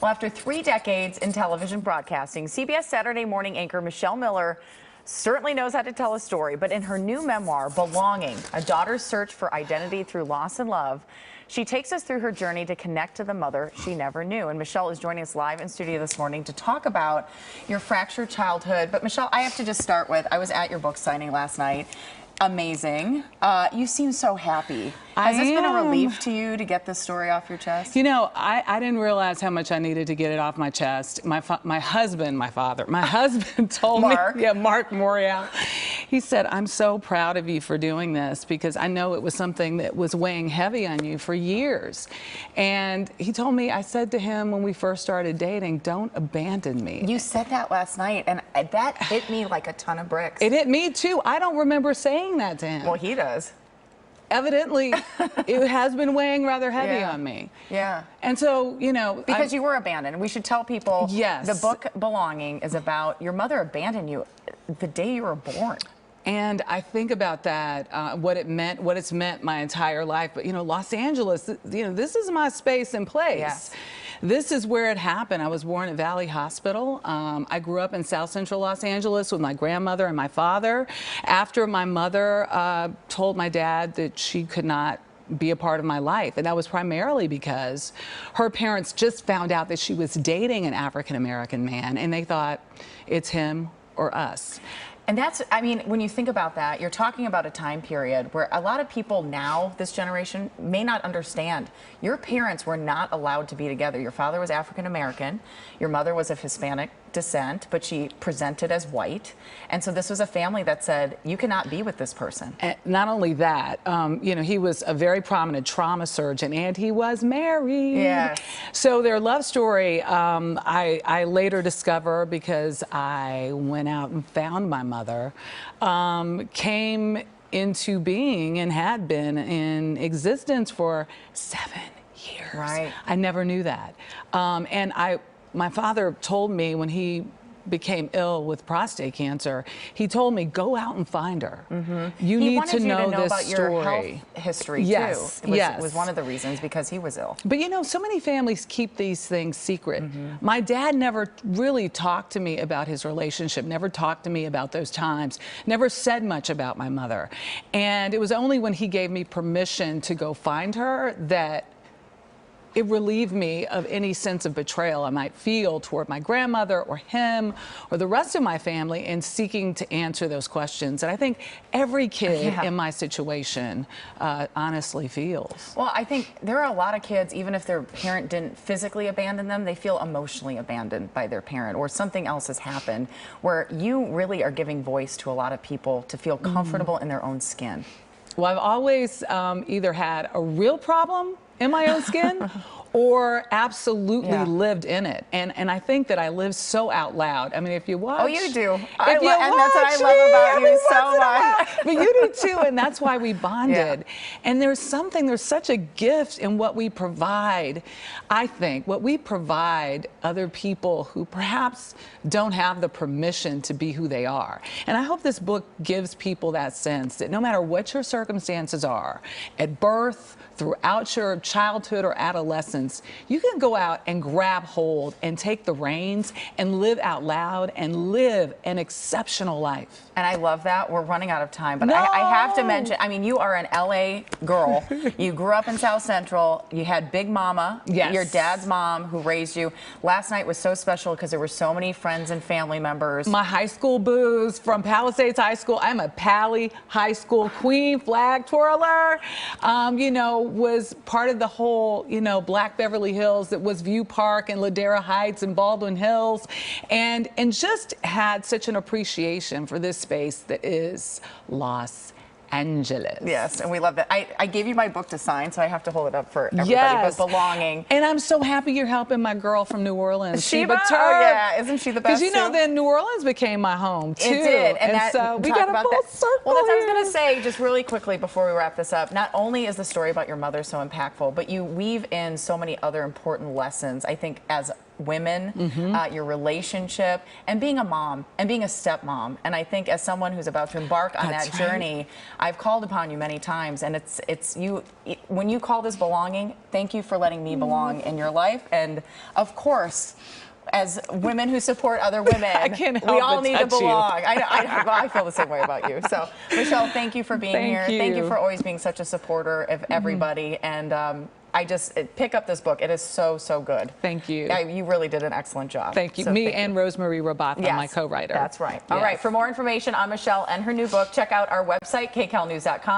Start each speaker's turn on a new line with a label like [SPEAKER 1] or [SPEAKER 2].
[SPEAKER 1] Well, after 3 decades in television broadcasting, CBS Saturday Morning anchor Michelle Miller certainly knows how to tell a story, but in her new memoir, Belonging, A Daughter's Search for Identity Through Loss and Love, she takes us through her journey to connect to the mother she never knew. And Michelle is joining us live in studio this morning to talk about your fractured childhood. But Michelle, I have to just start with, I was at your book signing last night. Amazing. You seem so happy. Has this been a relief to you to get this story off your chest?
[SPEAKER 2] You know, I didn't realize how much I needed to get it off my chest. My husband told
[SPEAKER 1] Mark.
[SPEAKER 2] me, yeah, Mark Morial, he said, I'm so proud of you for doing this because I know it was something that was weighing heavy on you for years. And he told me, I said to him when we first started dating, don't abandon me.
[SPEAKER 1] You said that last night, and that hit me like a ton of bricks.
[SPEAKER 2] It hit me too. I don't remember saying that to him.
[SPEAKER 1] Well, he does.
[SPEAKER 2] Evidently, it has been weighing rather heavy on me.
[SPEAKER 1] Yeah.
[SPEAKER 2] And so, you know.
[SPEAKER 1] Because you were abandoned. We should tell people,
[SPEAKER 2] yes,
[SPEAKER 1] the book Belonging is about your mother abandoned you the day you were born.
[SPEAKER 2] And I think about that, what it's meant my entire life. But, you know, Los Angeles, you know, this is my space and place.
[SPEAKER 1] Yes.
[SPEAKER 2] This is where it happened. I was born at Valley Hospital. I grew up in South Central Los Angeles with my grandmother and my father. After my mother told my dad that she could not be a part of my life. And that was primarily because her parents just found out that she was dating an African-American man, and they thought, it's him or us.
[SPEAKER 1] And that's, I mean, when you think about that, you're talking about a time period where a lot of people now, this generation, may not understand. Your parents were not allowed to be together. Your father was African American. Your mother was of Hispanic descent, but she presented as white. And so this was a family that said, you cannot be with this person.
[SPEAKER 2] And not only that, you know, he was a very prominent trauma surgeon, and he was married.
[SPEAKER 1] Yes.
[SPEAKER 2] So their love story, I later discover, because I went out and found my mother, came into being and had been in existence for 7 years.
[SPEAKER 1] Right.
[SPEAKER 2] I never knew that. And my father told me when he became ill with prostate cancer, he told me, go out and find her. Mm-hmm. You need to know this
[SPEAKER 1] about
[SPEAKER 2] story.
[SPEAKER 1] Your health history,
[SPEAKER 2] yes,
[SPEAKER 1] too.
[SPEAKER 2] Yes.
[SPEAKER 1] It was one of the reasons, because he was ill.
[SPEAKER 2] But you know, so many families keep these things secret.
[SPEAKER 1] Mm-hmm.
[SPEAKER 2] My dad never really talked to me about his relationship, never talked to me about those times, never said much about my mother. And it was only when he gave me permission to go find her that it relieved me of any sense of betrayal I might feel toward my grandmother or him or the rest of my family in seeking to answer those questions. And I think every kid in my situation honestly feels.
[SPEAKER 1] Well, I think there are a lot of kids, even if their parent didn't physically abandon them, they feel emotionally abandoned by their parent, or something else has happened, where you really are giving voice to a lot of people to feel comfortable in their own skin.
[SPEAKER 2] Well, I've always either had a real problem in my own skin or absolutely lived in it. And I think that I live so out loud. I mean, if you watch...
[SPEAKER 1] Oh, you do.
[SPEAKER 2] And
[SPEAKER 1] that's what I love about you so much.
[SPEAKER 2] But you do too, and that's why we bonded. Yeah. And there's such a gift in what we provide, I think, what we provide other people who perhaps don't have the permission to be who they are. And I hope this book gives people that sense that no matter what your circumstances are, at birth, throughout your childhood or adolescence, you can go out and grab hold and take the reins and live out loud and live an exceptional life.
[SPEAKER 1] And I love that. We're running out of time, but I have to mention, I mean, you are an LA girl. You grew up in South Central. You had Big Mama, your dad's mom, who raised you. Last night was so special because there were so many friends and family members.
[SPEAKER 2] My high school booze from Palisades High School. I'm a Pally High School queen, flag twirler. You know, was part of the whole, you know, Black Beverly Hills that was View Park and Ladera Heights and Baldwin Hills, and just had such an appreciation for this space that is Los Angeles.
[SPEAKER 1] Yes, and we love that. I gave you my book to sign, so I have to hold it up for everybody. But Belonging.
[SPEAKER 2] And I'm so happy you're helping my girl from New Orleans,
[SPEAKER 1] Sheba. Oh, yeah, isn't she the best?
[SPEAKER 2] Because you know, then New Orleans became my home too.
[SPEAKER 1] It did,
[SPEAKER 2] and so we got a full circle.
[SPEAKER 1] Well, that's what I was going to say, just really quickly before we wrap this up. Not only is the story about your mother so impactful, but you weave in so many other important lessons, I think, as women, your relationship, and being a mom and being a stepmom. And I think as someone who's about to embark on that journey, I've called upon you many times, and it's you. When you call this belonging, thank you for letting me belong in your life. And of course, as women who support other women, we all need to belong. I feel the same way about you. So, Michelle, thank you for being here. Thank you for always being such a supporter of everybody. And I just pick up this book. It is so, so good.
[SPEAKER 2] Thank you.
[SPEAKER 1] You really did an excellent job.
[SPEAKER 2] Thank you.
[SPEAKER 1] So
[SPEAKER 2] Me and Rosemary Rabatha,
[SPEAKER 1] yes,
[SPEAKER 2] my co-writer.
[SPEAKER 1] That's right. All right. For more information on Michelle and her new book, check out our website, kcalnews.com.